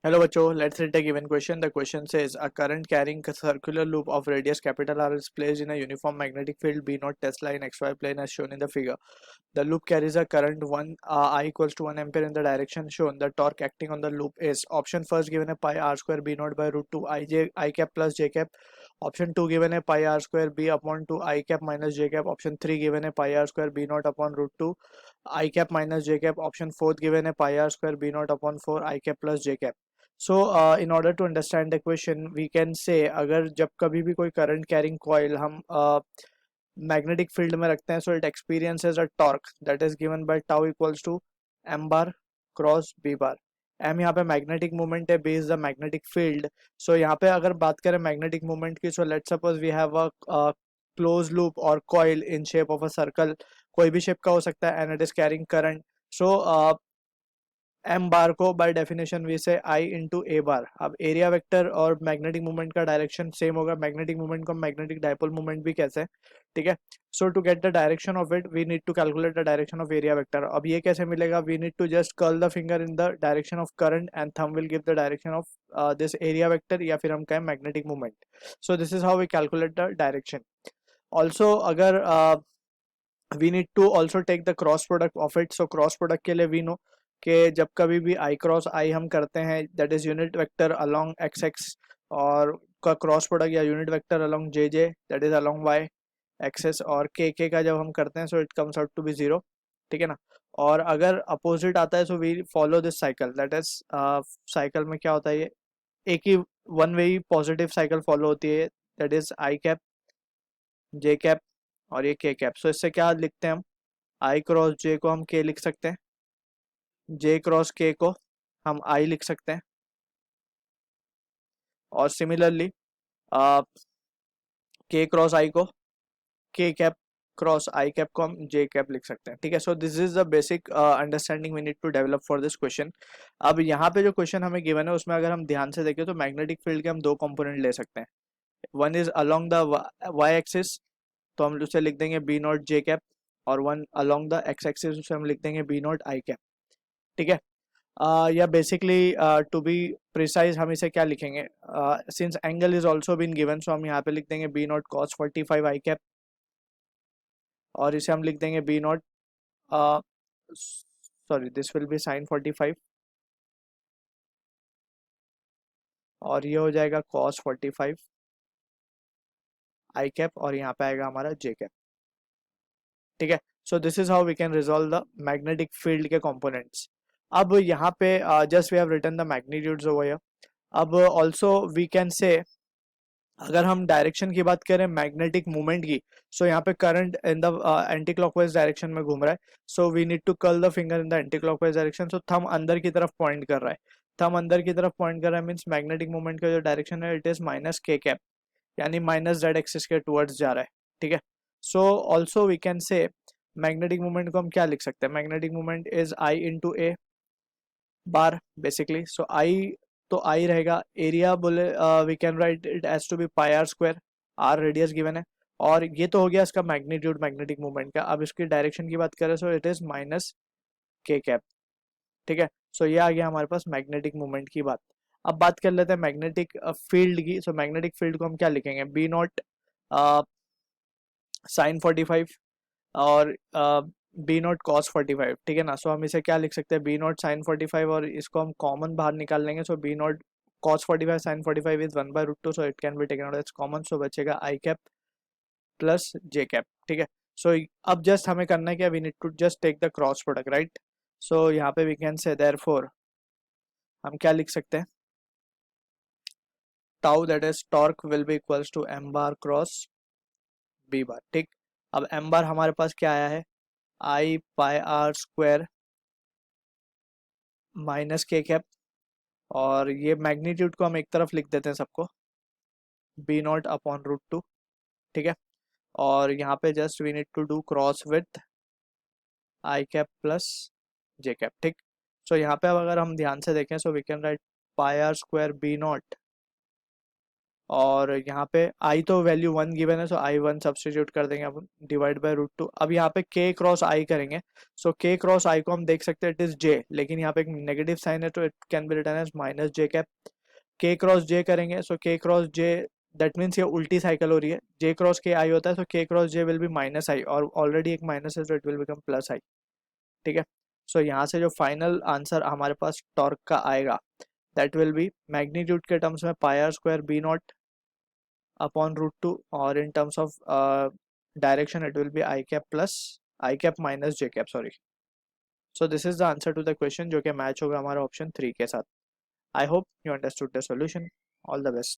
Hello बच्चों, let's read a given question. The question says a current carrying a circular loop of radius capital R is placed in a uniform magnetic field B naught Tesla in XY plane as shown in the figure. The loop carries a current 1 I equals to 1 ampere in the direction shown. The torque acting on the loop is option first given a pi r square B naught by root 2 I cap plus j cap. Option 2 given a pi r square B upon 2 I cap minus j cap. Option 3 given a pi r square B naught upon root 2 I cap minus j cap. Option 4 given a pi r square B naught upon 4 I cap plus j cap. So in order to understand the question we can say अगर जब कभी भी कोई current carrying coil हम magnetic field में रखते हैं so it experiences a torque that is given by tau equals to M bar cross B bar. M यहाँ पे मैग्नेटिक मोमेंट है, B is the magnetic field. So यहाँ पे अगर बात करें मैग्नेटिक मोमेंट की, so let's suppose we have a closed loop और coil in shape of a circle. कोई भी शेप का हो सकता है and it is carrying current. So M bar को बाय डेफिनेशन वी से आई इंटू ए बार. अब एरिया वेक्टर और मैग्नेटिक मूवमेंट का डायरेक्शन सेम होगा. मैग्नेटिक मूवमेंट को मैग्नेटिक डायपोल मूवमेंट भी कहते हैं, ठीक है. So to get the direction of it we need to calculate the direction of area vector. अब ये कैसे मिलेगा? We need to just curl the finger in the direction of current and thumb will give the direction of this area vector या फिर हम कहें magnetic movement. So this is how we calculate the direction. Also अगर we need to also take the cross product of it. So cross product के लिए we know कि जब कभी भी आई क्रॉस आई हम करते हैं that is unit vector along X X और का क्रॉस प्रोडक्ट या unit vector along J J that is along Y axes और के का जब हम करते हैं so it comes out to be zero, ठीक है ना. और अगर अपोजिट आता है so we follow this cycle. That is cycle में क्या होता है, ये एक ही वन वे ही पॉजिटिव साइकिल फॉलो होती है. That is I cap J cap और ये के कैप. सो इससे क्या लिखते हैं हम? आई क्रॉस जे को हम के लिख सकते हैं, जे क्रॉस के को हम आई लिख सकते हैं और सिमिलरली के क्रॉस आई को के कैप क्रॉस आई कैप को हम जे कैप लिख सकते हैं, ठीक है. So this is the basic understanding we need to develop for this question. अब यहाँ पे जो क्वेश्चन हमें गिवन है उसमें अगर हम ध्यान से देखें तो मैग्नेटिक फील्ड के हम दो कंपोनेंट ले सकते हैं. One is along the Y axis तो हम उसे लिख देंगे बी नॉट जे कैप और one along the X axis उसे हम लिख देंगे बी नॉट आई कैप, ठीक है. या बेसिकली टू बी प्रिसाइज हम इसे क्या लिखेंगे? Since angle is also been given so हम यहाँ पे लिख देंगे B not cos 45 I cap और इसे हम लिख देंगे B not sorry this will be sine 45 और ये हो जाएगा कॉस 45 आई कैप और यहाँ पे आएगा हमारा जे कैप, ठीक है. So this is how we can resolve the magnetic field के कंपोनेंट्स. अब यहाँ पे just we have written the magnitudes over here. अब ऑल्सो वी कैन से अगर हम डायरेक्शन की बात करें मैग्नेटिक मूवमेंट की, सो यहाँ पे current in the anti clockwise direction में घूम रहा है. So we need to curl the finger in the anti clockwise direction. So thumb अंदर की तरफ पॉइंट कर रहा है. थंब अंदर की तरफ पॉइंट कर रहा है मीन्स मैग्नेटिक मूवमेंट का जो डायरेक्शन है it is minus K cap यानी माइनस जेड एक्सिस के टुवर्ड्स जा रहा है, ठीक है. So also we can say magnetic movement को हम क्या लिख सकते हैं? Magnetic movement is I into a bar basically. So I तो आई रहेगा. एरिया बोले we can write it as to be pi are square. R radius given है और ये तो हो गया इसका मैग्नीट्यूड मैग्नेटिक मूवमेंट का. अब इसकी डायरेक्शन की बात करें so it is minus K cap, ठीक है. सो ये आ गया हमारे पास मैग्नेटिक मूवमेंट की बात. अब बात कर लेते हैं मैग्नेटिक फील्ड की. सो मैग्नेटिक फील्ड को हम क्या लिखेंगे? बी नॉट साइन 45 और बी नॉट कॉस 45, ठीक है ना. सो हम इसे क्या लिख सकते हैं? बी नॉट साइन 45 और इसको हम कॉमन बाहर निकाल लेंगे. सो B not cos 45 sin 45 is 1 by root 2 so it can be taken out as common. so बचेगा i cap plus j cap, ठीक है. सो अब जस्ट हमें करना है क्या? We need to just take the cross product, right. So यहाँ पे वी कैन से देयरफॉर हम क्या लिख सकते हैं? Tau that is torque will be equals to m bar cross b bar, ठीक. अब m bar हमारे पास क्या आया है? i pi r square minus K cap और ये मैग्नीट्यूड को हम एक तरफ लिख देते हैं सबको बी नॉट अपॉन रूट 2, ठीक है. और यहाँ पे just we need to do cross with I cap plus J cap, ठीक. सो यहाँ पे अब अगर हम ध्यान से देखें so we can write pi are square B not और यहाँ पे i तो वैल्यू 1 गिवन है, सो i 1 सब्सटीट्यूट कर देंगे अपन, डिवाइड बाय रूट 2। अब यहाँ पे k क्रॉस i करेंगे, सो k क्रॉस i को हम देख सकते हैं इट इज j, लेकिन यहाँ पे एक नेगेटिव साइन है तो it can be written as minus j cap. k cross j करेंगे, so k cross j that means ये उल्टी साइकिल हो रही है, j क्रॉस k i होता है, सो k cross j will be minus i, और ऑलरेडी एक माइनस है तो it will become plus i। ठीक है, सो यहाँ से जो फाइनल आंसर हमारे पास टॉर्क का आएगा दैट विल बी मैग्नीट्यूड के टर्म्स में pi are square B not upon root 2, और in terms of direction it will be I cap plus I cap minus J cap, sorry. So this is the answer to the question जो कि match होगा हमारा option 3 के साथ। I hope you understood the solution. All the best.